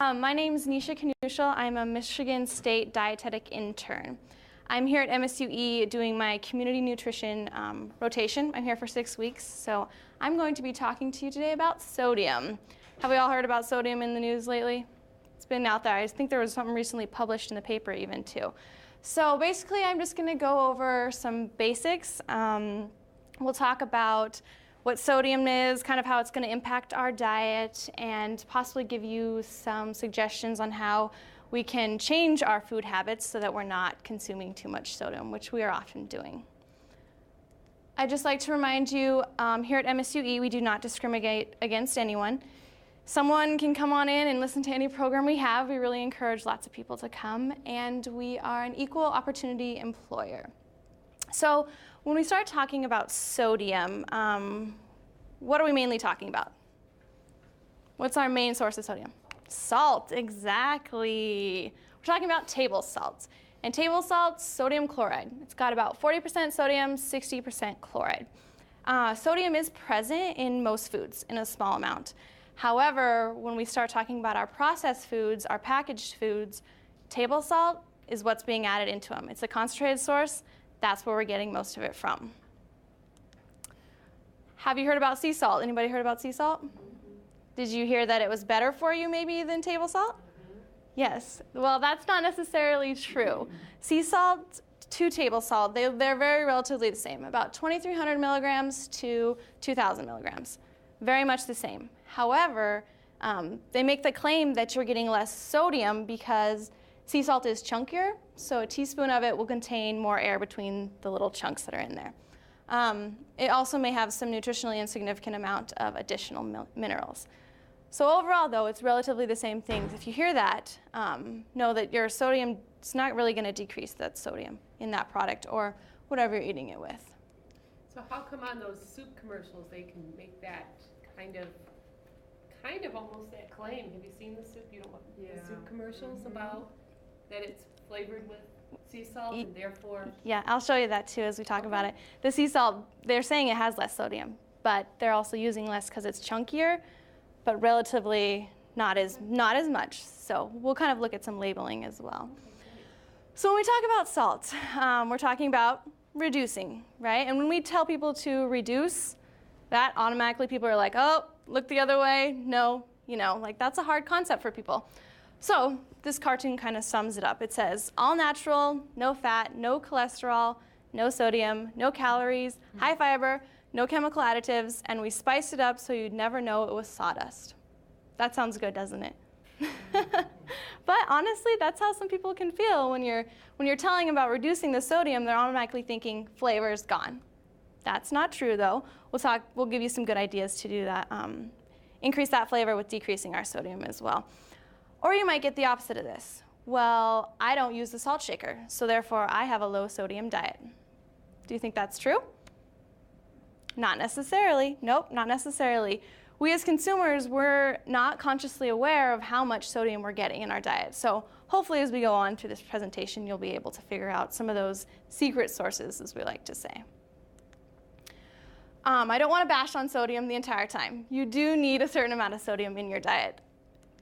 My name is Necia Knuchel. I'm a Michigan State dietetic intern. I'm here at MSUE doing my community nutrition rotation. I'm here for 6 weeks, so I'm going to be talking to you today about sodium. Have we all heard about sodium in the news lately? It's been out there. I think there was something recently published in the paper even too. So basically I'm just going to go over some basics. We'll talk about what sodium is, kind of how it's going to impact our diet, and possibly give you some suggestions on how we can change our food habits so that we're not consuming too much sodium, which we are often doing. I'd just like to remind you, here at MSUE, we do not discriminate against anyone. Someone can come on in and listen to any program we have. We really encourage lots of people to come, and we are an equal opportunity employer. So when we start talking about sodium, what are we mainly talking about? What's our main source of sodium? Salt, exactly. We're talking about table salt. And table salt, sodium chloride. It's got about 40% sodium, 60% chloride. Sodium is present in most foods in a small amount. However, when we start talking about our processed foods, our packaged foods, table salt is what's being added into them. It's a concentrated source. That's where we're getting most of it from. Have you heard about sea salt? Anybody heard about sea salt? Did you hear that it was better for you maybe than table salt? Yes. Well, that's not necessarily true. Sea salt to table salt, they're very relatively the same, about 2,300 milligrams to 2,000 milligrams. Very much the same. However, they make the claim that you're getting less sodium because sea salt is chunkier, so a teaspoon of it will contain more air between the little chunks that are in there. It also may have some nutritionally insignificant amount of additional minerals. So overall, though, it's relatively the same things. If you hear that, know that your sodium is not really going to decrease that sodium in that product or whatever you're eating it with. So how come on those soup commercials they can make that kind of almost that claim? Have you seen the soup? The soup commercials about that it's flavored with sea salt and therefore? Yeah, I'll show you that too as we talk about it. The sea salt, they're saying it has less sodium, but they're also using less because it's chunkier, but relatively not as much. So we'll kind of look at some labeling as well. So when we talk about salt, we're talking about reducing, right? And when we tell people to reduce, that automatically people are like, oh, look the other way. No, like that's a hard concept for people. So this cartoon kind of sums it up. It says, all natural, no fat, no cholesterol, no sodium, no calories, high fiber, no chemical additives, and we spiced it up so you'd never know it was sawdust. That sounds good, doesn't it? But honestly, that's how some people can feel when you're telling about reducing the sodium. They're automatically thinking flavor's gone. That's not true, though. We'll give you some good ideas to do that. Increase that flavor with decreasing our sodium as well. Or you might get the opposite of this. Well, I don't use the salt shaker, so therefore I have a low sodium diet. Do you think that's true? Not necessarily. Nope, not necessarily. We as consumers, we're not consciously aware of how much sodium we're getting in our diet. So hopefully as we go on through this presentation, you'll be able to figure out some of those secret sources, as we like to say. I don't want to bash on sodium the entire time. You do need a certain amount of sodium in your diet.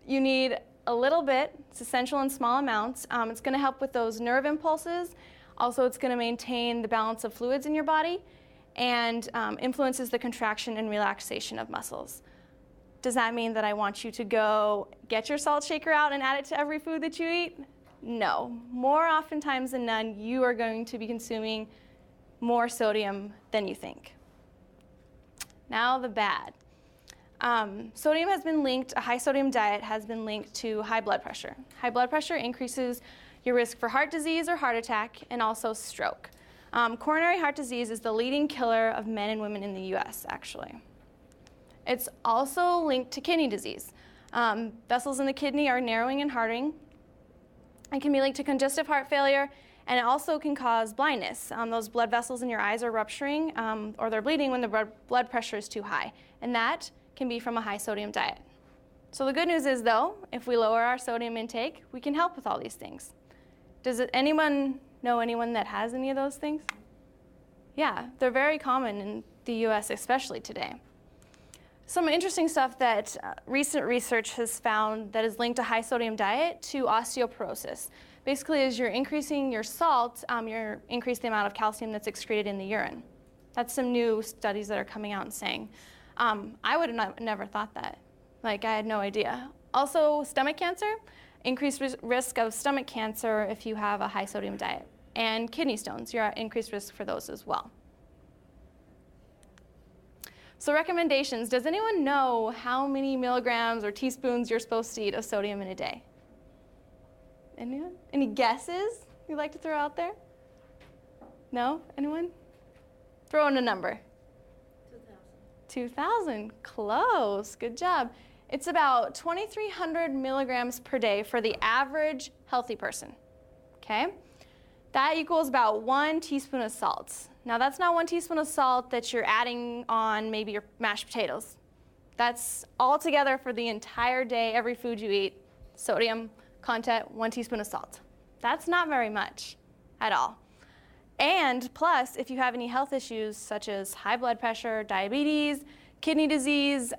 You need a little bit. It's essential in small amounts. It's going to help with those nerve impulses. Also, it's going to maintain the balance of fluids in your body and influences the contraction and relaxation of muscles. Does that mean that I want you to go get your salt shaker out and add it to every food that you eat? No. More oftentimes than none, you are going to be consuming more sodium than you think. Now the bad. Sodium has been linked, a high sodium diet has been linked to high blood pressure. High blood pressure increases your risk for heart disease or heart attack and also stroke. Coronary heart disease is the leading killer of men and women in the US, actually. It's also linked to kidney disease. Vessels in the kidney are narrowing and hardening. It can be linked to congestive heart failure, and it also can cause blindness. Those blood vessels in your eyes are rupturing or they're bleeding when the blood pressure is too high, and that can be from a high sodium diet. So the good news is, though, if we lower our sodium intake, we can help with all these things. Does anyone know anyone that has any of those things? Yeah, they're very common in the US, especially today. Some interesting stuff that recent research has found that is linked to high sodium diet to osteoporosis. Basically, as you're increasing your salt, you're increasing the amount of calcium that's excreted in the urine. That's some new studies that are coming out and saying. I would have never thought that. Like, I had no idea. Also, stomach cancer, increased risk of stomach cancer if you have a high sodium diet. And kidney stones, you're at increased risk for those as well. So recommendations, does anyone know how many milligrams or teaspoons you're supposed to eat of sodium in a day? Anyone? Any guesses you'd like to throw out there? No? Anyone? Throw in a number. 2,000. Close. Good job. It's about 2,300 milligrams per day for the average healthy person. Okay? That equals about 1 teaspoon of salt. Now, that's not 1 teaspoon of salt that you're adding on maybe your mashed potatoes. That's all together for the entire day, every food you eat, sodium content, 1 teaspoon of salt. That's not very much at all. And plus, if you have any health issues such as high blood pressure, diabetes, kidney disease,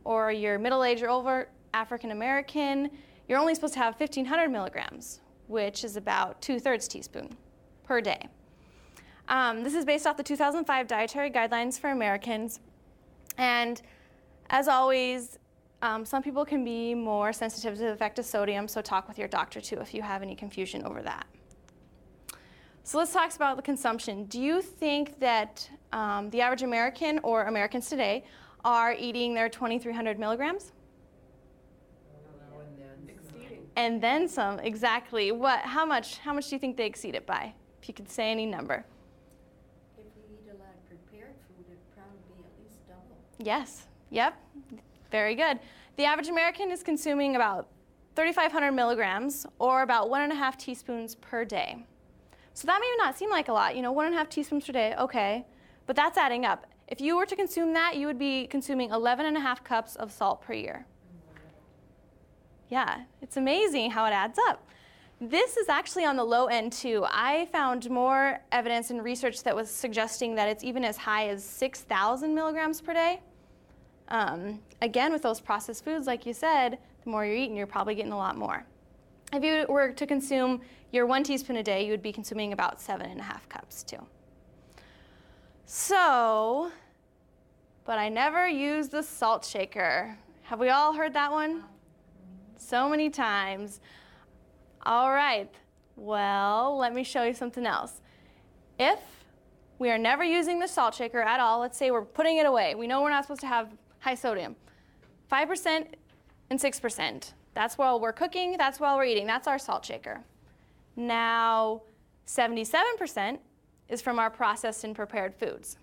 or you're middle-aged or over, African American, you're only supposed to have 1,500 milligrams, which is about 2/3 teaspoon per day. This is based off the 2005 Dietary Guidelines for Americans. And as always, some people can be more sensitive to the effect of sodium, so talk with your doctor too if you have any confusion over that. So let's talk about the consumption. Do you think that the average American or Americans today are eating their 2,300 milligrams? And then some, exactly. How much do you think they exceed it by? If you could say any number. If we eat a lot of prepared food, it'd probably be at least double. Yes, yep, very good. The average American is consuming about 3,500 milligrams, or about 1.5 teaspoons per day. So that may not seem like a lot, 1.5 teaspoons per day, okay, but that's adding up. If you were to consume that, you would be consuming 11.5 cups of salt per year. Yeah, it's amazing how it adds up. This is actually on the low end too. I found more evidence and research that was suggesting that it's even as high as 6,000 milligrams per day. Again, with those processed foods, like you said, the more you're eating, you're probably getting a lot more. If you were to consume your 1 teaspoon a day, you would be consuming about 7.5 cups too. So, but I never use the salt shaker. Have we all heard that one? So many times. All right, well, let me show you something else. If we are never using the salt shaker at all, let's say we're putting it away. We know we're not supposed to have high sodium. 5% and 6%. That's while we're cooking, that's while we're eating. That's our salt shaker. Now, 77% is from our processed and prepared foods.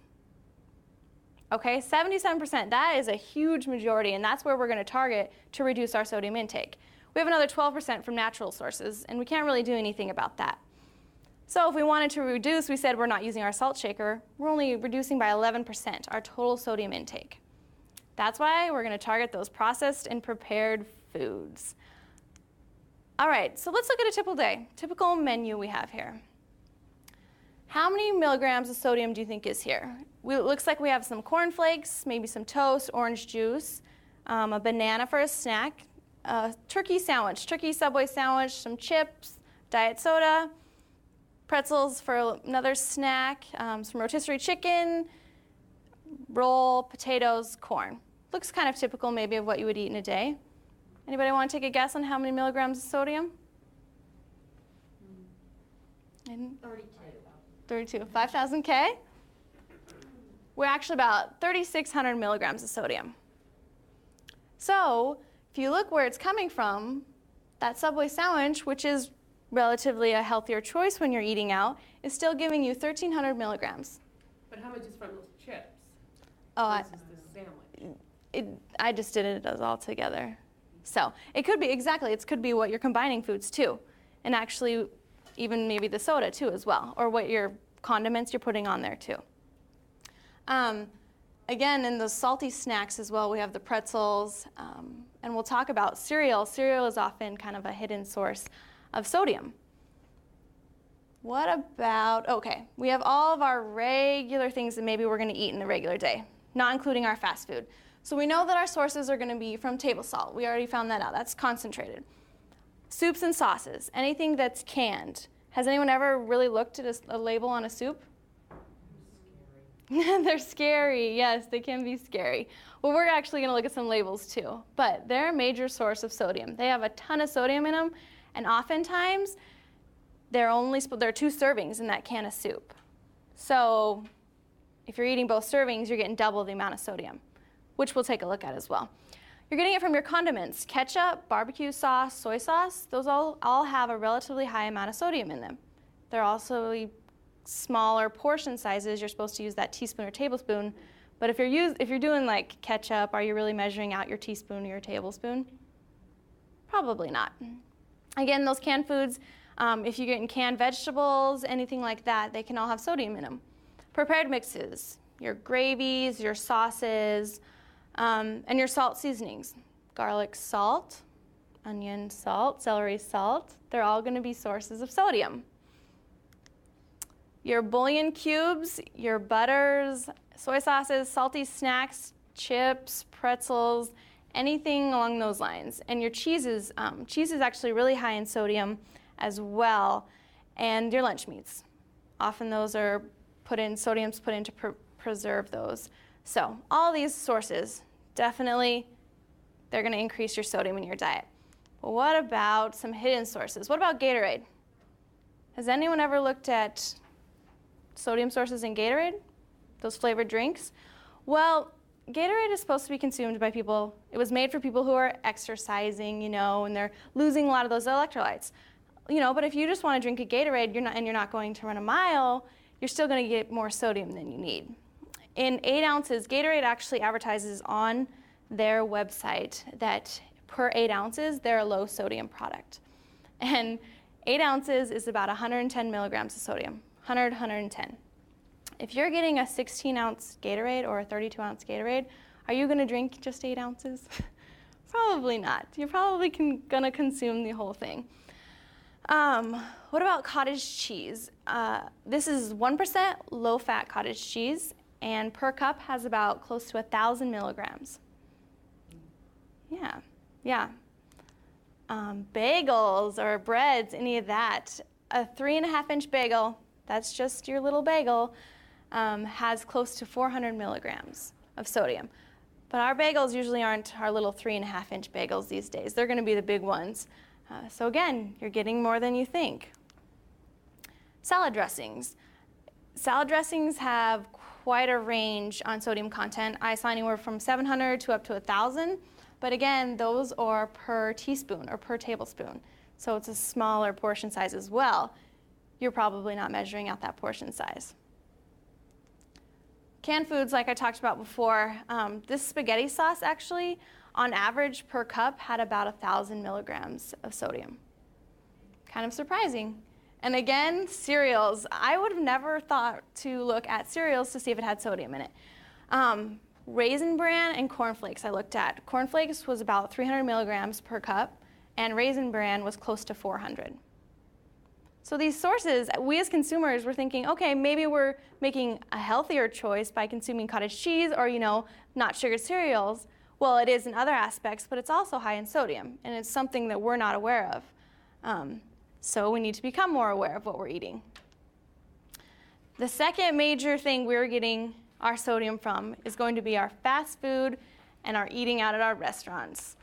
Okay, 77%, that is a huge majority, and that's where we're going to target to reduce our sodium intake. We have another 12% from natural sources, and we can't really do anything about that. So if we wanted to reduce, we said we're not using our salt shaker, we're only reducing by 11% our total sodium intake. That's why we're going to target those processed and prepared foods. All right, so let's look at a typical day, typical menu we have here. How many milligrams of sodium do you think is here? It looks like we have some cornflakes, maybe some toast, orange juice, a banana for a snack, a turkey sandwich, turkey Subway sandwich, some chips, diet soda, pretzels for another snack, some rotisserie chicken, roll, potatoes, corn. Looks kind of typical maybe of what you would eat in a day. Anybody want to take a guess on how many milligrams of sodium? 32. 5,000 K? We're actually about 3,600 milligrams of sodium. So if you look where it's coming from, that Subway sandwich, which is relatively a healthier choice when you're eating out, is still giving you 1,300 milligrams. But how much is from those chips? Oh, versus the sandwich? I just did it as all together. So it could be, exactly, it could be what you're combining foods too. And actually even maybe the soda too as well, or what your condiments you're putting on there too. Again, in the salty snacks as well, we have the pretzels, and we'll talk about cereal. Cereal is often kind of a hidden source of sodium. What about, okay, we have all of our regular things that maybe we're going to eat in the regular day, not including our fast food. So we know that our sources are going to be from table salt. We already found that out. That's concentrated. Soups and sauces, anything that's canned. Has anyone ever really looked at a label on a soup? They're scary. Yes, they can be scary. Well, we're actually going to look at some labels too. But they're a major source of sodium. They have a ton of sodium in them, and oftentimes there are 2 servings in that can of soup. So if you're eating both servings, you're getting double the amount of sodium, which we'll take a look at as well. You're getting it from your condiments. Ketchup, barbecue sauce, soy sauce, those all have a relatively high amount of sodium in them. They're also smaller portion sizes. You're supposed to use that teaspoon or tablespoon. But if you're doing like ketchup, are you really measuring out your teaspoon or your tablespoon? Probably not. Again, those canned foods, if you're getting canned vegetables, anything like that, they can all have sodium in them. Prepared mixes, your gravies, your sauces, and your salt seasonings. Garlic salt, onion salt, celery salt, they're all going to be sources of sodium. Your bouillon cubes, your butters, soy sauces, salty snacks, chips, pretzels, anything along those lines. And your cheeses, cheese is actually really high in sodium as well, and your lunch meats. Often those are sodium's put in to preserve those. So all these sources, definitely, they're going to increase your sodium in your diet. But what about some hidden sources? What about Gatorade? Has anyone ever looked at sodium sources in Gatorade? Those flavored drinks? Well, Gatorade is supposed to be consumed by people. It was made for people who are exercising, and they're losing a lot of those electrolytes. But if you just want to drink a Gatorade, you're not going to run a mile, you're still going to get more sodium than you need. In 8 ounces, Gatorade actually advertises on their website that per 8 ounces, they're a low sodium product. And 8 ounces is about 110 milligrams of sodium, 110. If you're getting a 16-ounce Gatorade or a 32-ounce Gatorade, are you going to drink just 8 ounces? Probably not. You're probably going to consume the whole thing. What about cottage cheese? This is 1% low-fat cottage cheese, and per cup has about close to 1,000 milligrams. Yeah. Bagels or breads, any of that. A 3.5-inch bagel, that's just your little bagel, has close to 400 milligrams of sodium. But our bagels usually aren't our little 3.5-inch bagels these days. They're going to be the big ones. So again, you're getting more than you think. Salad dressings. Salad dressings have quite a range on sodium content. I saw anywhere from 700 to up to 1,000. But again, those are per teaspoon or per tablespoon. So it's a smaller portion size as well. You're probably not measuring out that portion size. Canned foods, like I talked about before, this spaghetti sauce actually, on average per cup, had about 1,000 milligrams of sodium. Kind of surprising. And again, cereals. I would have never thought to look at cereals to see if it had sodium in it. Raisin Bran and cornflakes I looked at. Cornflakes was about 300 milligrams per cup, and Raisin Bran was close to 400. So these sources, we as consumers were thinking, okay, maybe we're making a healthier choice by consuming cottage cheese or, not sugared cereals. Well, it is in other aspects, but it's also high in sodium, and it's something that we're not aware of. So we need to become more aware of what we're eating. The second major thing we're getting our sodium from is going to be our fast food and our eating out at our restaurants.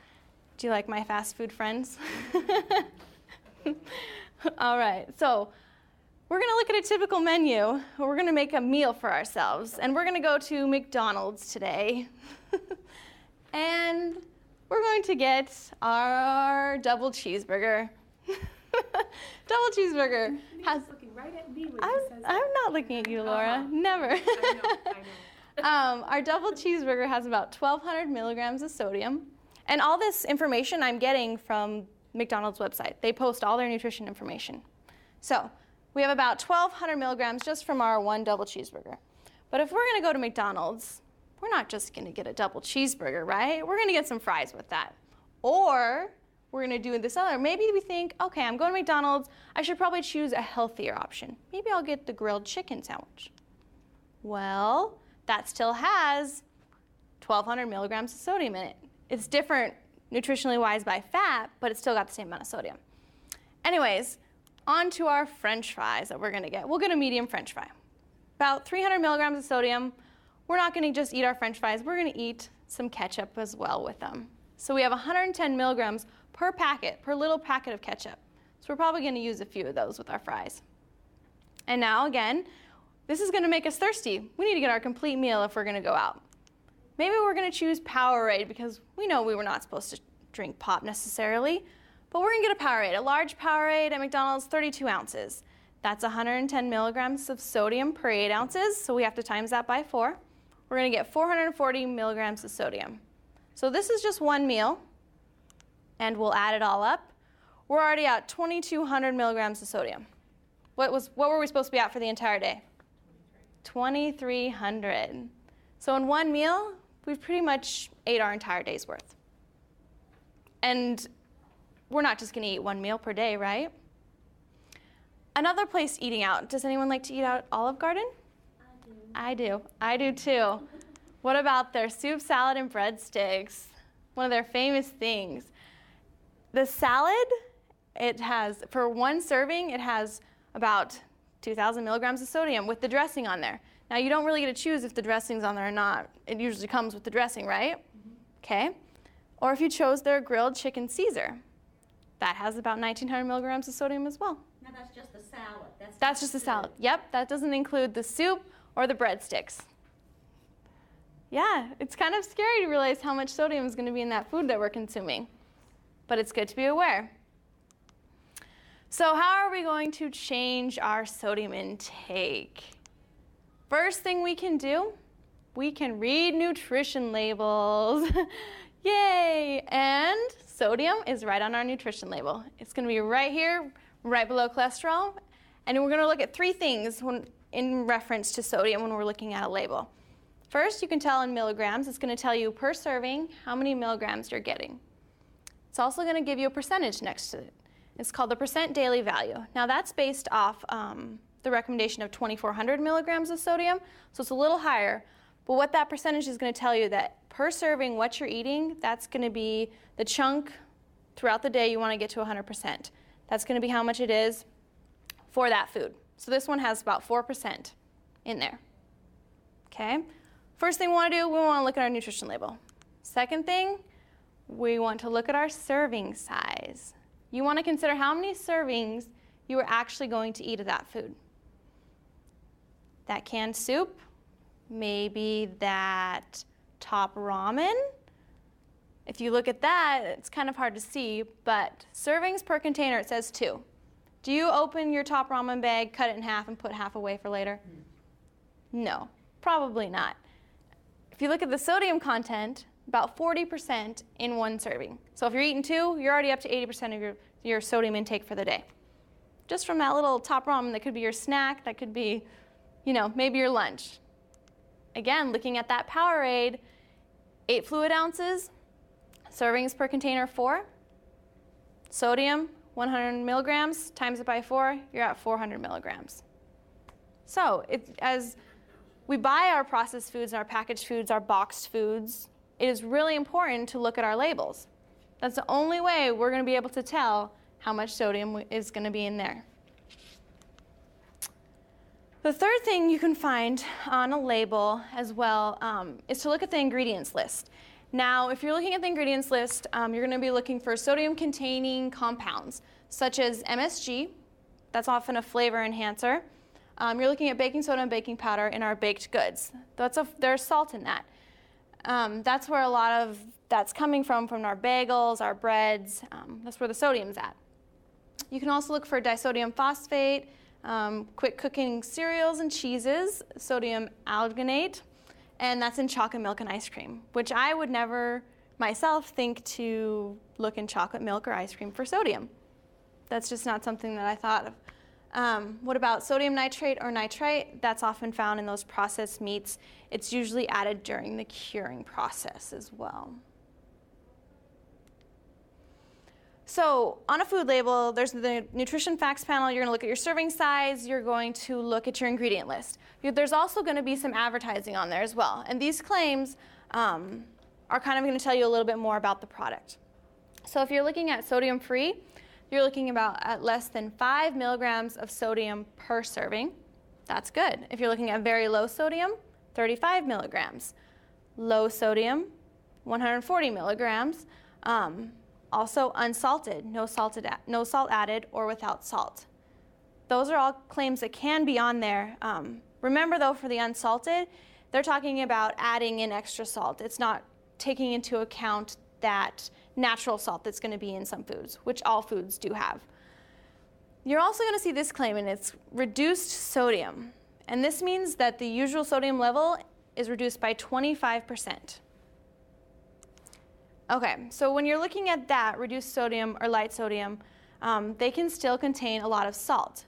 Do you like my fast food friends? All right, so we're going to look at a typical menu. We're going to make a meal for ourselves, and we're going to go to McDonald's today. And we're going to get our double cheeseburger. Double cheeseburger has. Looking right at me when he says that. I'm not looking at you, Laura. Never. I know. Our double cheeseburger has about 1,200 milligrams of sodium. And all this information I'm getting from McDonald's website. They post all their nutrition information. So we have about 1,200 milligrams just from our one double cheeseburger. But if we're going to go to McDonald's, we're not just going to get a double cheeseburger, right? We're going to get some fries with that. Or we're going to do this other. Maybe we think, okay, I'm going to McDonald's. I should probably choose a healthier option. Maybe I'll get the grilled chicken sandwich. Well, that still has 1,200 milligrams of sodium in it. It's different nutritionally wise by fat, but it's still got the same amount of sodium. Anyways, on to our French fries that we're gonna get. We'll get a medium French fry. About 300 milligrams of sodium. We're not gonna just eat our French fries, we're gonna eat some ketchup as well with them. So we have 110 milligrams per packet, per little packet of ketchup. So we're probably gonna use a few of those with our fries. And now again, this is gonna make us thirsty. We need to get our complete meal if we're gonna go out. Maybe we're gonna choose Powerade because we know we were not supposed to drink pop necessarily, but we're gonna get a Powerade. A large Powerade at McDonald's, 32 ounces. That's 110 milligrams of sodium per 8 ounces, so we have to times that by 4. We're gonna get 440 milligrams of sodium. So this is just one meal, and we'll add it all up. We're already at 2,200 milligrams of sodium. What were we supposed to be at for the entire day? 2,300. So in one meal, we've pretty much ate our entire day's worth. And we're not just gonna eat one meal per day, right? Another place eating out. Does anyone like to eat out at Olive Garden? I do. I do too. What about their soup, salad, and breadsticks? One of their famous things. The salad, it has, for one serving, it has about 2,000 milligrams of sodium with the dressing on there. Now you don't really get to choose if the dressing's on there or not. It usually comes with the dressing, right? Okay. Or if you chose their grilled chicken Caesar, that has about 1,900 milligrams of sodium as well. Now that's just the salad. That's just the salad. Yep, that doesn't include the soup or the breadsticks. Yeah, it's kind of scary to realize how much sodium is going to be in that food that we're consuming. But it's good to be aware. So how are we going to change our sodium intake? First thing we can do, we can read nutrition labels. Yay! And sodium is right on our nutrition label. It's going to be right here, right below cholesterol. And we're going to look at 3 things in reference to sodium when we're looking at a label. First, you can tell in milligrams. It's going to tell you per serving how many milligrams you're getting. It's also going to give you a percentage next to it. It's called the percent daily value. Now that's based off the recommendation of 2,400 milligrams of sodium, so it's a little higher. But what that percentage is going to tell you that per serving what you're eating, that's going to be the chunk throughout the day you want to get to 100%. That's going to be how much it is for that food. So this one has about 4% in there. Okay? First thing we want to do, we want to look at our nutrition label. Second thing, we want to look at our serving size. You want to consider how many servings you are actually going to eat of that food. That canned soup, maybe that top ramen. If you look at that, it's kind of hard to see, but servings per container, it says 2. Do you open your top ramen bag, cut it in half, and put half away for later? No, probably not. If you look at the sodium content, about 40% in one serving. So if you're eating 2, you're already up to 80% of your sodium intake for the day. Just from that little top ramen, that could be your snack, that could be, maybe your lunch. Again, looking at that Powerade, 8 fluid ounces, servings per container 4, sodium 100 milligrams, times it by 4, you're at 400 milligrams. So as we buy our processed foods, our packaged foods, our boxed foods, it is really important to look at our labels. That's the only way we're going to be able to tell how much sodium is going to be in there. The third thing you can find on a label as well is to look at the ingredients list. Now, if you're looking at the ingredients list, you're going to be looking for sodium-containing compounds, such as MSG. That's often a flavor enhancer. You're looking at baking soda and baking powder in our baked goods. There's salt in that. That's where a lot of that's coming from our bagels, our breads. That's where the sodium's at. You can also look for disodium phosphate, quick cooking cereals and cheeses, sodium alginate, and that's in chocolate milk and ice cream, which I would never myself think to look in chocolate milk or ice cream for sodium. That's just not something that I thought of. What about sodium nitrate or nitrite? That's often found in those processed meats. It's usually added during the curing process as well. So on a food label, there's the nutrition facts panel. You're going to look at your serving size. You're going to look at your ingredient list. There's also going to be some advertising on there as well. And these claims, are kind of going to tell you a little bit more about the product. So if you're looking at sodium-free, you're looking about at less than 5 milligrams of sodium per serving. That's good. If you're looking at very low sodium, 35 milligrams. Low sodium, 140 milligrams. Also unsalted, no salt added or without salt. Those are all claims that can be on there. Remember though, for the unsalted, they're talking about adding in extra salt. It's not taking into account that natural salt that's going to be in some foods, which all foods do have. You're also going to see this claim, and it's reduced sodium. And this means that the usual sodium level is reduced by 25%. Okay, so when you're looking at that, reduced sodium or light sodium, they can still contain a lot of salt.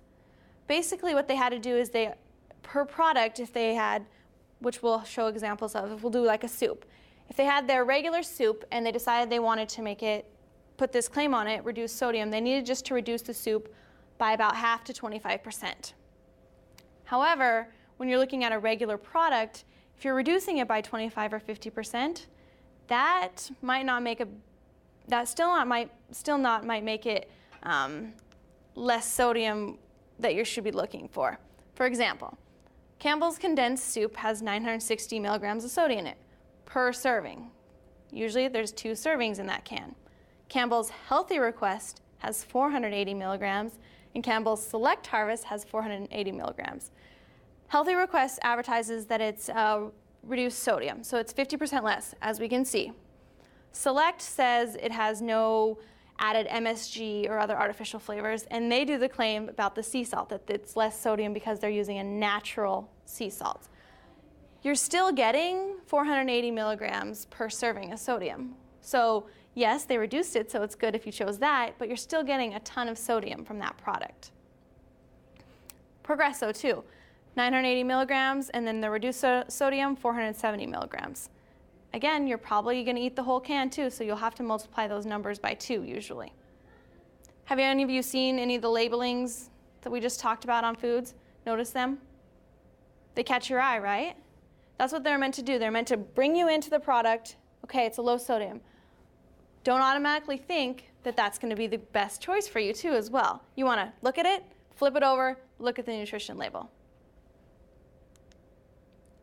Basically what they had to do is per product, if they had, which we'll show examples of, if we'll do like a soup. If they had their regular soup and they decided they wanted to put this claim on it, reduce sodium, they needed just to reduce the soup by about half to 25%. However, when you're looking at a regular product, if you're reducing it by 25 or 50%, that might not make it less sodium that you should be looking for. For example, Campbell's condensed soup has 960 milligrams of sodium in it per serving. Usually there's 2 servings in that can. Campbell's Healthy Request has 480 milligrams, and Campbell's Select Harvest has 480 milligrams. Healthy Request advertises that it's reduced sodium, so it's 50% less, as we can see. Select says it has no added MSG or other artificial flavors, and they do the claim about the sea salt, that it's less sodium because they're using a natural sea salt. You're still getting 480 milligrams per serving of sodium. So yes, they reduced it, so it's good if you chose that, but you're still getting a ton of sodium from that product. Progresso too, 980 milligrams, and then the reduced sodium, 470 milligrams. Again, you're probably going to eat the whole can too, so you'll have to multiply those numbers by 2 usually. Have any of you seen any of the labelings that we just talked about on foods? Notice them? They catch your eye, right? That's what they're meant to do. They're meant to bring you into the product. Okay, it's a low sodium. Don't automatically think that that's going to be the best choice for you too as well. You want to look at it, flip it over, look at the nutrition label.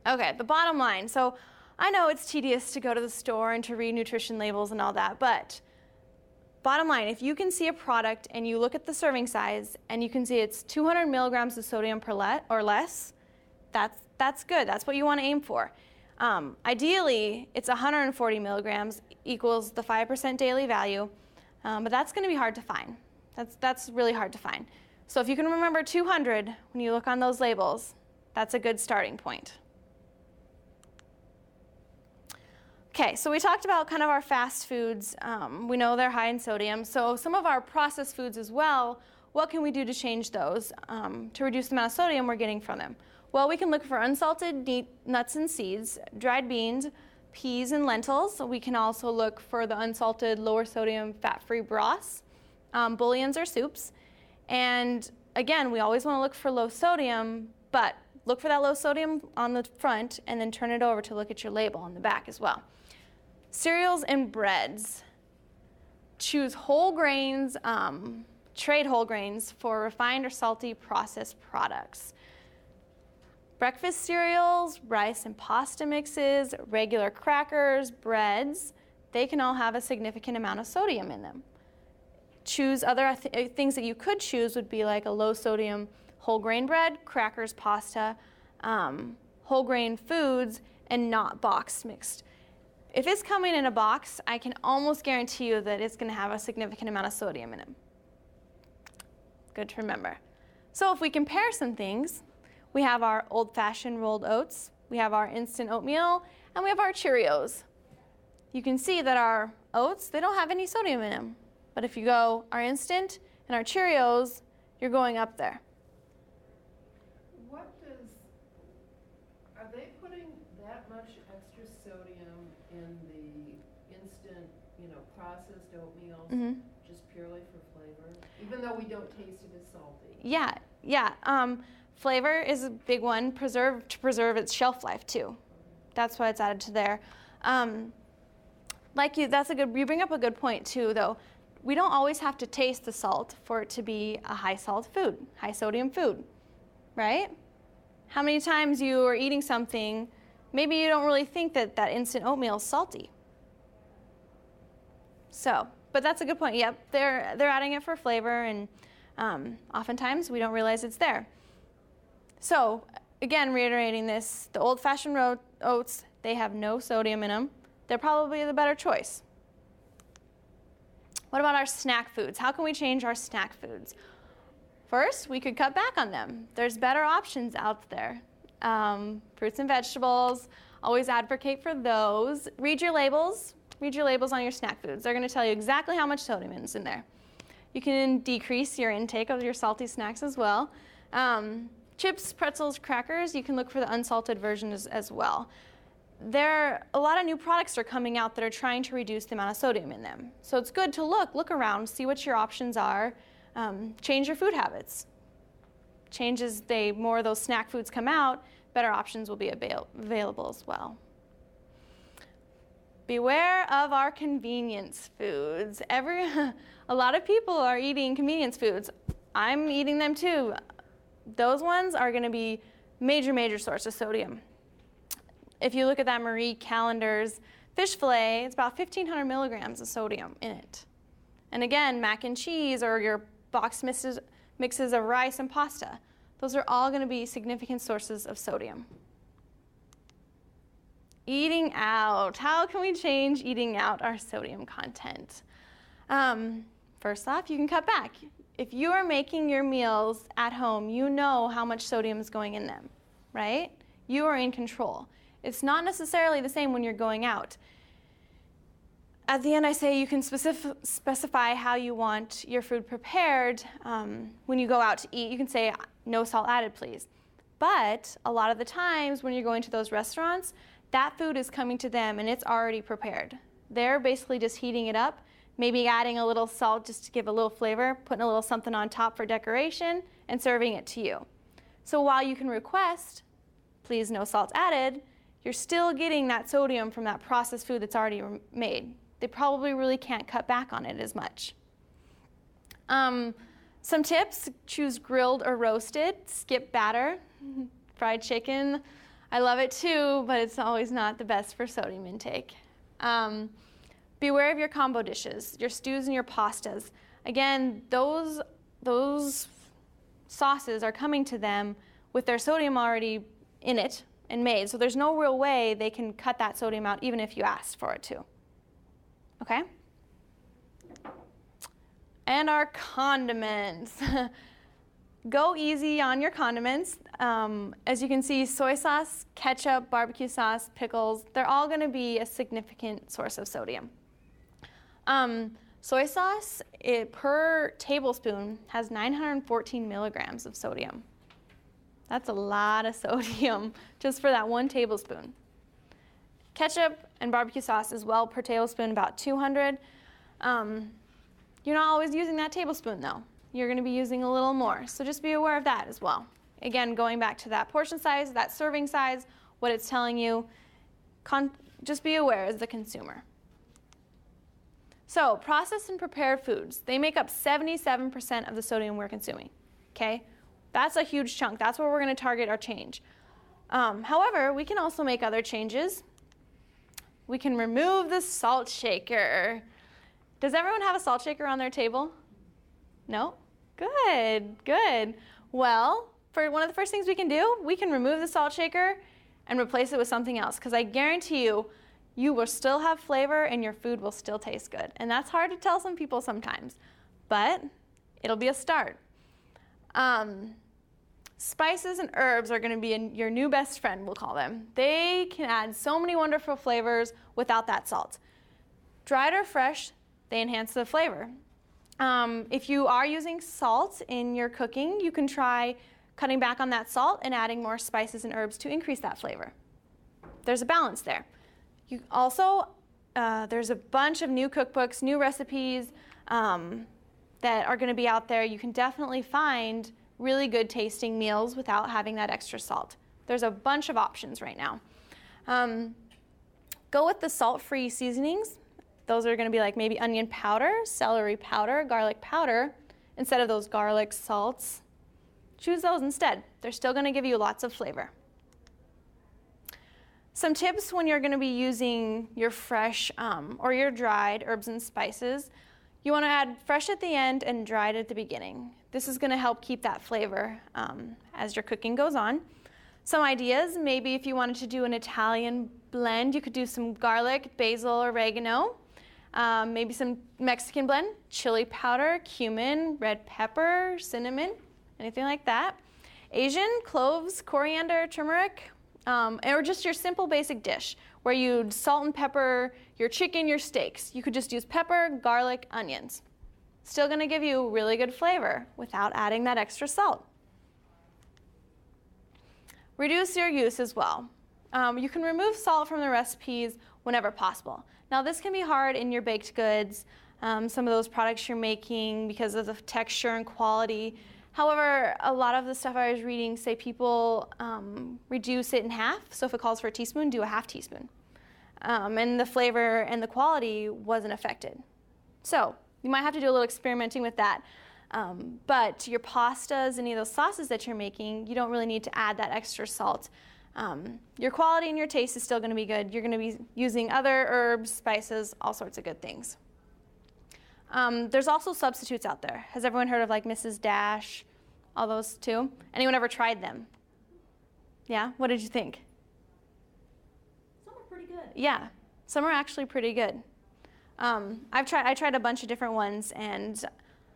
Okay, the bottom line. So I know it's tedious to go to the store and to read nutrition labels and all that, but bottom line, if you can see a product and you look at the serving size and you can see it's 200 milligrams of sodium or less, that's good. That's what you want to aim for. Ideally, it's 140 milligrams equals the 5% daily value, but that's going to be hard to find. That's really hard to find. So if you can remember 200 when you look on those labels, that's a good starting point. Okay, so we talked about kind of our fast foods. We know they're high in sodium. So some of our processed foods as well, what can we do to change those to reduce the amount of sodium we're getting from them? Well, we can look for unsalted nuts and seeds, dried beans, peas, and lentils. We can also look for the unsalted, lower sodium, fat-free broths, bouillons, or soups. And again, we always want to look for low sodium, but look for that low sodium on the front and then turn it over to look at your label on the back as well. Cereals and breads. Choose whole grains, trade whole grains for refined or salty processed products. Breakfast cereals, rice and pasta mixes, regular crackers, breads, they can all have a significant amount of sodium in them. Choose other things that you could choose would be like a low sodium whole grain bread, crackers, pasta, whole grain foods, and not box mixed. If it's coming in a box, I can almost guarantee you that it's going to have a significant amount of sodium in it. Good to remember. So if we compare some things, we have our old-fashioned rolled oats, we have our instant oatmeal, and we have our Cheerios. You can see that our oats, they don't have any sodium in them. But if you go our instant and our Cheerios, you're going up there. Are they putting that much extra sodium in the instant, processed oatmeals just purely for flavor? Even though we don't taste it as salty. Yeah. Flavor is a big one, to preserve its shelf life too. That's why it's added to there. You bring up a good point too, though. We don't always have to taste the salt for it to be a high salt food, high sodium food, right? How many times you are eating something, maybe you don't really think that that instant oatmeal is salty. So, but that's a good point. Yep, they're adding it for flavor, and oftentimes we don't realize it's there. So, again, reiterating this, the old-fashioned oats, they have no sodium in them. They're probably the better choice. What about our snack foods? How can we change our snack foods? First, we could cut back on them. There's better options out there. Fruits and vegetables, always advocate for those. Read your labels. Read your labels on your snack foods. They're going to tell you exactly how much sodium is in there. You can decrease your intake of your salty snacks as well. Chips, pretzels, crackers, you can look for the unsalted version as well. A lot of new products are coming out that are trying to reduce the amount of sodium in them. So it's good to look around, see what your options are. Change your food habits. Change as more of those snack foods come out, better options will be available as well. Beware of our convenience foods. A lot of people are eating convenience foods. I'm eating them too. Those ones are going to be major source of sodium. If you look at that Marie Callender's fish fillet, it's about 1,500 milligrams of sodium in it. And again, mac and cheese or your box mixes of rice and pasta, those are all going to be significant sources of sodium. Eating out. How can we change eating out our sodium content? First off, you can cut back. If you are making your meals at home, you know how much sodium is going in them, right? You are in control. It's not necessarily the same when you're going out. At the end, I say you can specify how you want your food prepared. When you go out to eat, you can say, no salt added, please. But a lot of the times when you're going to those restaurants, that food is coming to them and it's already prepared. They're basically just heating it up, maybe adding a little salt just to give a little flavor, putting a little something on top for decoration, and serving it to you. So while you can request, please no salt added, you're still getting that sodium from that processed food that's already made. They probably really can't cut back on it as much. Some tips: choose grilled or roasted, skip batter. Fried chicken, I love it too, but it's always not the best for sodium intake. Beware of your combo dishes, your stews and your pastas. Again, those sauces are coming to them with their sodium already in it and made, so there's no real way they can cut that sodium out even if you asked for it to. Okay? And our condiments. Go easy on your condiments. As you can see, soy sauce, ketchup, barbecue sauce, pickles, they're all going to be a significant source of sodium. Soy sauce, per tablespoon, has 914 milligrams of sodium. That's a lot of sodium just for that one tablespoon. Ketchup and barbecue sauce as well, per tablespoon, about 200. You're not always using that tablespoon though. You're going to be using a little more, so just be aware of that as well. Again, going back to that portion size, that serving size, what it's telling you, just be aware as the consumer. So, processed and prepared foods, they make up 77% of the sodium we're consuming, okay? That's a huge chunk. That's where we're going to target our change. However, we can also make other changes. We can remove the salt shaker. Does everyone have a salt shaker on their table? No? Good. Well, for one of the first things we can do, we can remove the salt shaker and replace it with something else, because I guarantee you, you will still have flavor and your food will still taste good. And that's hard to tell some people sometimes, but it'll be a start. Spices and herbs are going to be your new best friend, we'll call them. They can add so many wonderful flavors without that salt. Dried or fresh, they enhance the flavor. If you are using salt in your cooking, you can try cutting back on that salt and adding more spices and herbs to increase that flavor. There's a balance there. You also, there's a bunch of new cookbooks, new recipes that are going to be out there. You can definitely find really good tasting meals without having that extra salt. There's a bunch of options right now. Go with the salt-free seasonings. Those are going to be like maybe onion powder, celery powder, garlic powder, instead of those garlic salts. Choose those instead. They're still going to give you lots of flavor. Some tips when you're going to be using your fresh or your dried herbs and spices. You want to add fresh at the end and dried at the beginning. This is going to help keep that flavor as your cooking goes on. Some ideas, maybe if you wanted to do an Italian blend, you could do some garlic, basil, oregano. Maybe some Mexican blend, chili powder, cumin, red pepper, cinnamon, anything like that. Asian, cloves, coriander, turmeric, or just your simple basic dish where you'd salt and pepper your chicken, your steaks. You could just use pepper, garlic, onions. Still gonna give you really good flavor without adding that extra salt. Reduce your use as well. You can remove salt from the recipes whenever possible. Now this can be hard in your baked goods, some of those products you're making because of the texture and quality. However, a lot of the stuff I was reading say people reduce it in half. So if it calls for a teaspoon, do a half teaspoon. And the flavor and the quality wasn't affected. So you might have to do a little experimenting with that. But your pastas, any of those sauces that you're making, you don't really need to add that extra salt. Your quality and your taste is still going to be good. You're going to be using other herbs, spices, all sorts of good things. There's also substitutes out there. Has everyone heard of like Mrs. Dash, all those too? Anyone ever tried them? Yeah? What did you think? Some are pretty good. Yeah, some are actually pretty good. I tried a bunch of different ones, and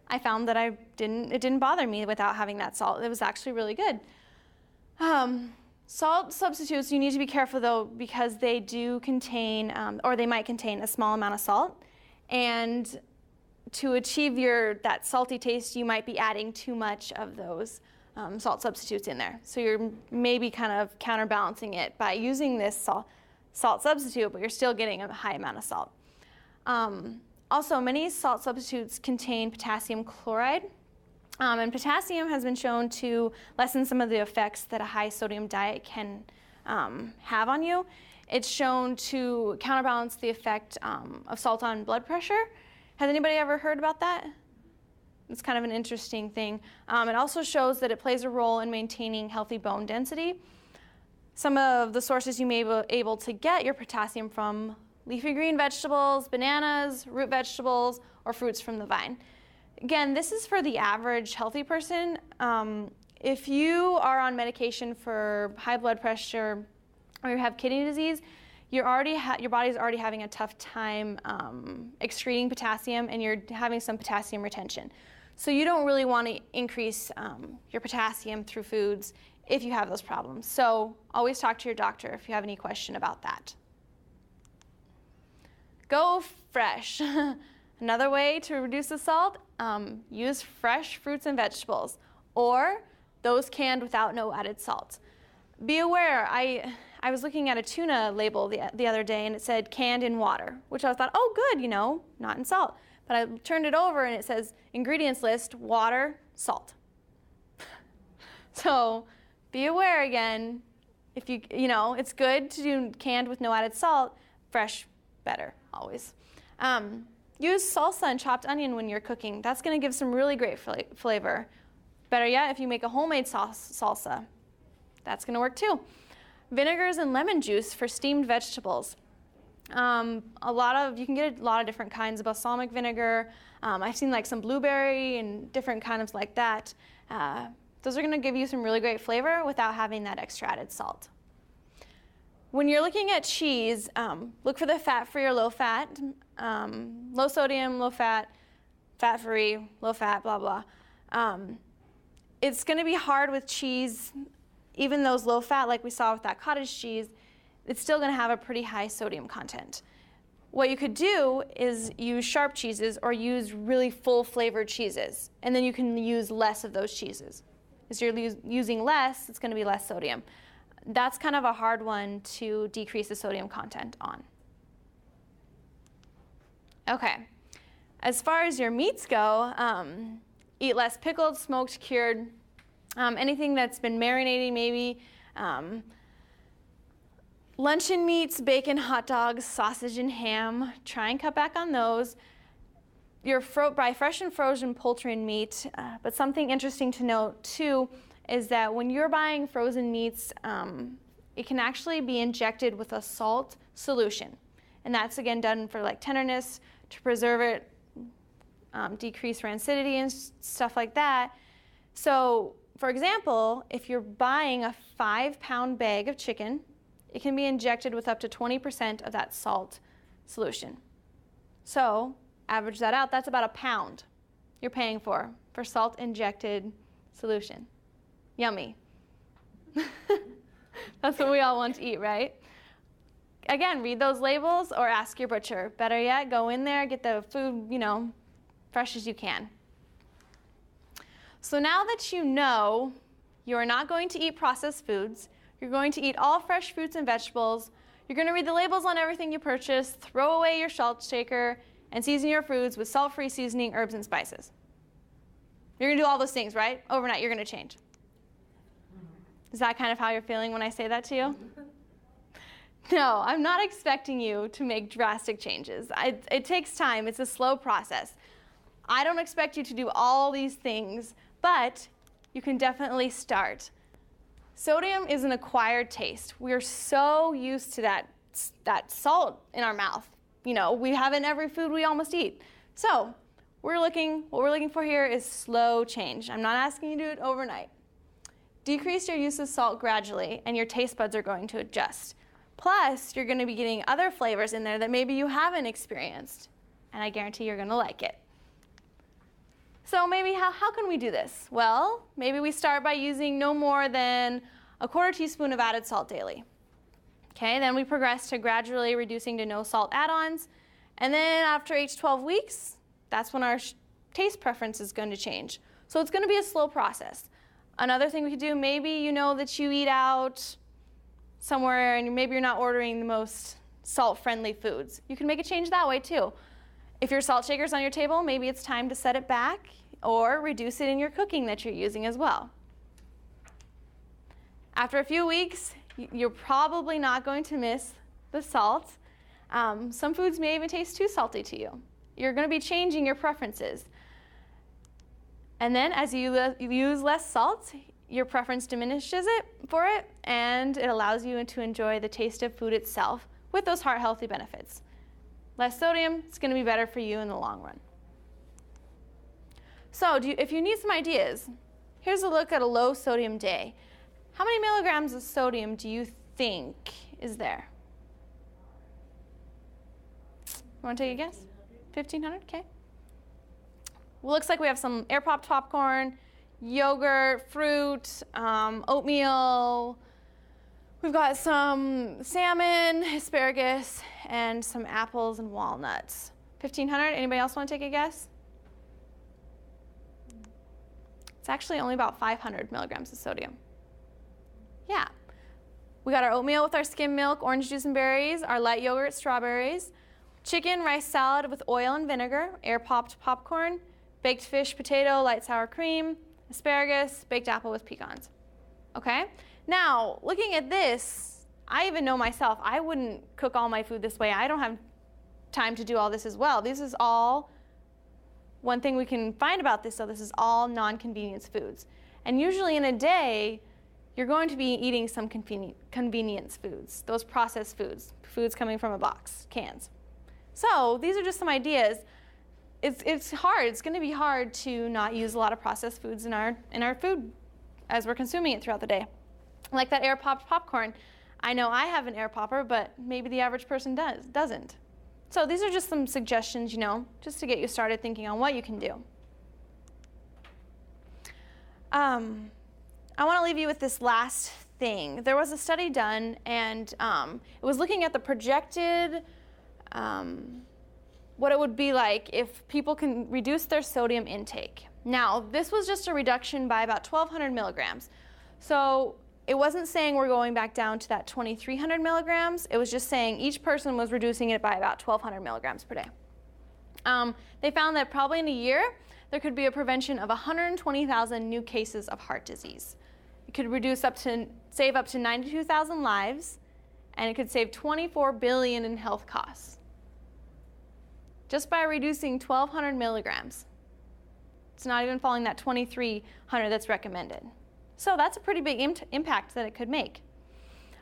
I found that it didn't bother me without having that salt. It was actually really good. Salt substitutes, you need to be careful though, because they do contain, or they might contain a small amount of salt. And to achieve that salty taste, you might be adding too much of those salt substitutes in there. So you're maybe kind of counterbalancing it by using this salt substitute, but you're still getting a high amount of salt. Also, many salt substitutes contain potassium chloride. And potassium has been shown to lessen some of the effects that a high sodium diet can have on you. It's shown to counterbalance the effect of salt on blood pressure. Has anybody ever heard about that? It's kind of an interesting thing. It also shows that it plays a role in maintaining healthy bone density. Some of the sources you may be able to get your potassium from: leafy green vegetables, bananas, root vegetables, or fruits from the vine. Again, this is for the average healthy person. If you are on medication for high blood pressure or you have kidney disease, your body's already having a tough time excreting potassium, and you're having some potassium retention. So you don't really want to increase your potassium through foods if you have those problems. So always talk to your doctor if you have any question about that. Go fresh. Another way to reduce the salt, use fresh fruits and vegetables, or those canned without no added salt. Be aware, I was looking at a tuna label the other day, and it said canned in water, which I thought, oh good, not in salt. But I turned it over and it says ingredients list, water, salt. So be aware again, if it's good to do canned with no added salt, fresh better, always. Use salsa and chopped onion when you're cooking. That's going to give some really great flavor. Better yet, if you make a homemade salsa, that's going to work too. Vinegars and lemon juice for steamed vegetables. You can get a lot of different kinds of balsamic vinegar. I've seen like some blueberry and different kinds like that. Those are going to give you some really great flavor without having that extra added salt. When you're looking at cheese, look for the fat-free or low-fat, low sodium, low-fat, fat-free, low-fat, blah, blah. It's going to be hard with cheese, even those low-fat, like we saw with that cottage cheese, it's still going to have a pretty high sodium content. What you could do is use sharp cheeses or use really full-flavored cheeses, and then you can use less of those cheeses. As you're using less, it's going to be less sodium. That's kind of a hard one to decrease the sodium content on. Okay, as far as your meats go, eat less pickled, smoked, cured, anything that's been marinating maybe. Luncheon meats, bacon, hot dogs, sausage, and ham. Try and cut back on those. Buy fresh and frozen poultry and meat. But something interesting to note too is that when you're buying frozen meats, it can actually be injected with a salt solution. And that's again done for like tenderness, to preserve it, decrease rancidity and stuff like that. So for example, if you're buying a 5-pound bag of chicken, it can be injected with up to 20% of that salt solution. So average that out, that's about a pound you're paying for salt injected solution. Yummy. That's what we all want to eat, right? Again, read those labels or ask your butcher. Better yet, go in there, get the food, fresh as you can. So now that you know you're not going to eat processed foods, you're going to eat all fresh fruits and vegetables, you're going to read the labels on everything you purchase, throw away your salt shaker, and season your foods with salt-free seasoning, herbs, and spices. You're going to do all those things, right? Overnight, you're going to change. Is that kind of how you're feeling when I say that to you? No, I'm not expecting you to make drastic changes. It takes time. It's a slow process. I don't expect you to do all these things, but you can definitely start. Sodium is an acquired taste. We're so used to that salt in our mouth. We have it in every food we almost eat. So what we're looking for here is slow change. I'm not asking you to do it overnight. Decrease your use of salt gradually, and your taste buds are going to adjust. Plus, you're going to be getting other flavors in there that maybe you haven't experienced, and I guarantee you're going to like it. So maybe how can we do this? Well, maybe we start by using no more than a 1/4 teaspoon of added salt daily. Okay, then we progress to gradually reducing to no salt add-ons, and then after each 12 weeks, that's when our taste preference is going to change. So it's going to be a slow process. Another thing we could do, maybe you know that you eat out somewhere and maybe you're not ordering the most salt-friendly foods. You can make a change that way too. If your salt shaker's on your table, maybe it's time to set it back or reduce it in your cooking that you're using as well. After a few weeks, you're probably not going to miss the salt. Some foods may even taste too salty to you. You're going to be changing your preferences. And then as you use less salt, your preference diminishes for it, and it allows you to enjoy the taste of food itself with those heart-healthy benefits. Less sodium, it's going to be better for you in the long run. So if you need some ideas, here's a look at a low sodium day. How many milligrams of sodium do you think is there? Want to take a guess? 1,500? Okay. Well, looks like we have some air-popped popcorn, yogurt, fruit, oatmeal. We've got some salmon, asparagus, and some apples and walnuts. 1,500. Anybody else want to take a guess? It's actually only about 500 milligrams of sodium. Yeah. We got our oatmeal with our skim milk, orange juice and berries, our light yogurt, strawberries, chicken, rice salad with oil and vinegar, air-popped popcorn, baked fish, potato, light sour cream, asparagus, baked apple with pecans. Okay? Now, looking at this, I even know myself, I wouldn't cook all my food this way. I don't have time to do all this as well. This is all, one thing we can find about this, so this is all non-convenience foods. And usually in a day, you're going to be eating some convenience foods, those processed foods, foods coming from a box, cans. So these are just some ideas. It's hard. It's going to be hard to not use a lot of processed foods in our food as we're consuming it throughout the day. Like that air-popped popcorn. I know I have an air popper, but maybe the average person doesn't. So these are just some suggestions, just to get you started thinking on what you can do. I want to leave you with this last thing. There was a study done, and it was looking at the projected what it would be like if people can reduce their sodium intake. Now, this was just a reduction by about 1,200 milligrams. So it wasn't saying we're going back down to that 2,300 milligrams. It was just saying each person was reducing it by about 1,200 milligrams per day. They found that probably in a year, there could be a prevention of 120,000 new cases of heart disease. It could save up to 92,000 lives, and it could save $24 billion in health costs just by reducing 1,200 milligrams. It's not even following that 2,300 that's recommended. So that's a pretty big impact that it could make.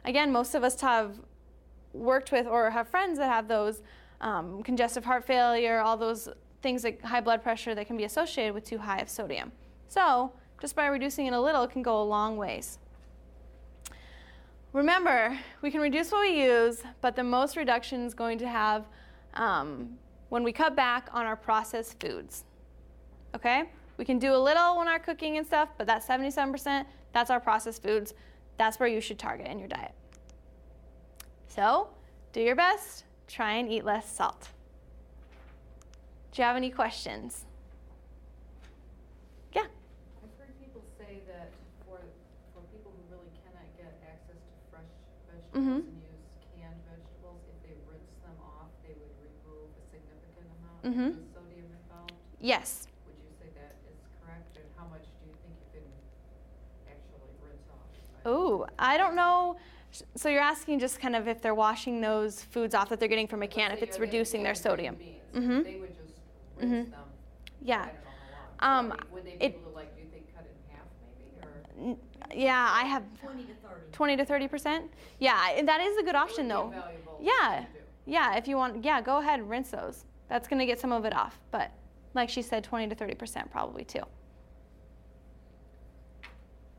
Again, most of us have worked with or have friends that have those congestive heart failure, all those things like high blood pressure that can be associated with too high of sodium. So just by reducing it a little, it can go a long ways. Remember, we can reduce what we use, but the most reduction is going to have when we cut back on our processed foods. Okay? We can do a little when our cooking and stuff, but that 77%, that's our processed foods. That's where you should target in your diet. So, do your best. Try and eat less salt. Do you have any questions? Yeah? I've heard people say that for people who really cannot get access to fresh vegetables and use canned vegetables, if they rinse them off, they would remove a significant amount of the sodium involved. Yes. Would you say that is correct? And how much do you think you can actually rinse off? Oh, I don't know. So you're asking just kind of if they're washing those foods off that they're getting from a can, if it's reducing their sodium. They would just rinse them. Yeah. I don't know how long. Would they be able to, do you think, cut it in half maybe? Or? Yeah, I have 20 to 30. 20 to 30%. Yeah, and that is a good option though. Yeah. Yeah, if you want, yeah, go ahead and rinse those. That's going to get some of it off. But like she said, 20 to 30% probably too.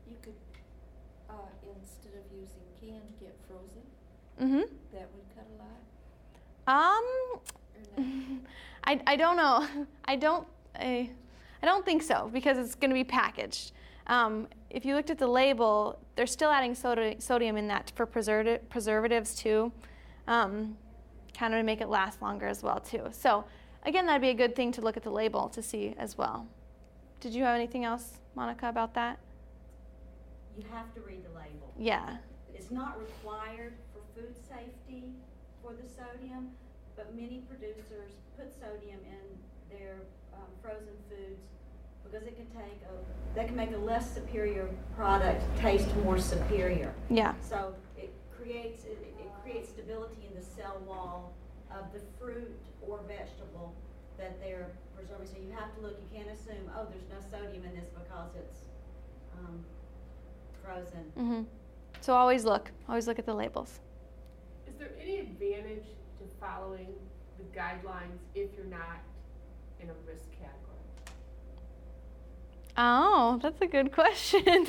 You could, instead of using canned, get frozen. That would cut a lot. Or no? I don't know. I don't think so because it's going to be packaged. If you looked at the label, they're still adding sodium in that for preservatives too, kind of to make it last longer as well too. So again, that'd be a good thing to look at the label to see as well. Did you have anything else, Monica, about that? You have to read the label. Yeah. It's not required for food safety for the sodium, but many producers put sodium in their frozen foods because it can that can make a less superior product taste more superior. Yeah. So it creates stability in the cell wall of the fruit or vegetable that they're preserving. So you have to look. You can't assume, oh, there's no sodium in this because it's frozen. So always look at the labels. Is there any advantage to following the guidelines if you're not in a risk category? Oh, that's a good question.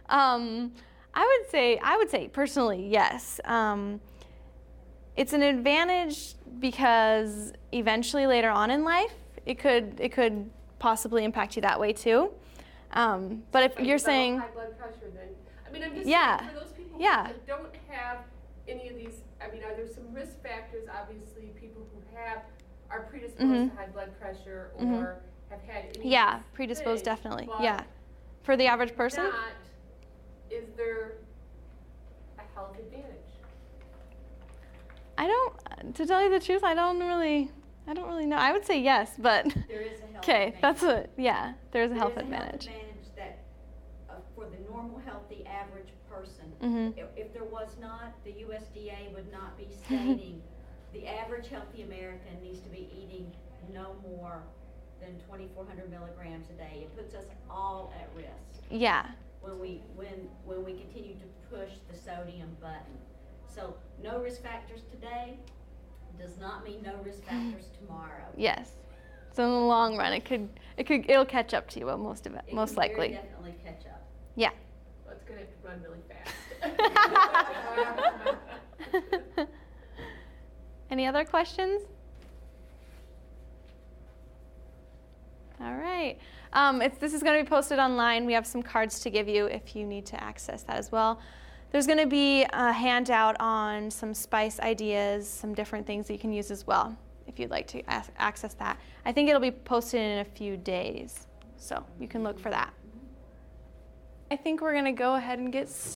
I would say personally, yes. It's an advantage because eventually later on in life, it could possibly impact you that way too. But if you're saying high blood pressure, then I'm just yeah, saying for those people yeah. who don't have any of these. Are there some risk factors? Obviously, people who are predisposed to high blood pressure or have had any. Yeah, predisposed definitely. Yeah, for the average person. Not, is there a health advantage? To tell you the truth, I don't really know. I would say yes, but There is a health okay, advantage. there's a health advantage advantage. that for the normal, healthy, average person, if there was not, the USDA would not be stating the average healthy American needs to be eating no more than 2,400 milligrams a day. It puts us all at risk. Yeah. When we continue to push the sodium button. So no risk factors today does not mean no risk factors tomorrow. Yes. So in the long run, it'll catch up to you. Well, most likely. It will definitely catch up. Yeah. Well, it's going to have to run really fast. Any other questions? All right. This is going to be posted online. We have some cards to give you if you need to access that as well. There's going to be a handout on some spice ideas, some different things that you can use as well if you'd like to access that. I think it'll be posted in a few days, so you can look for that. I think we're going to go ahead and get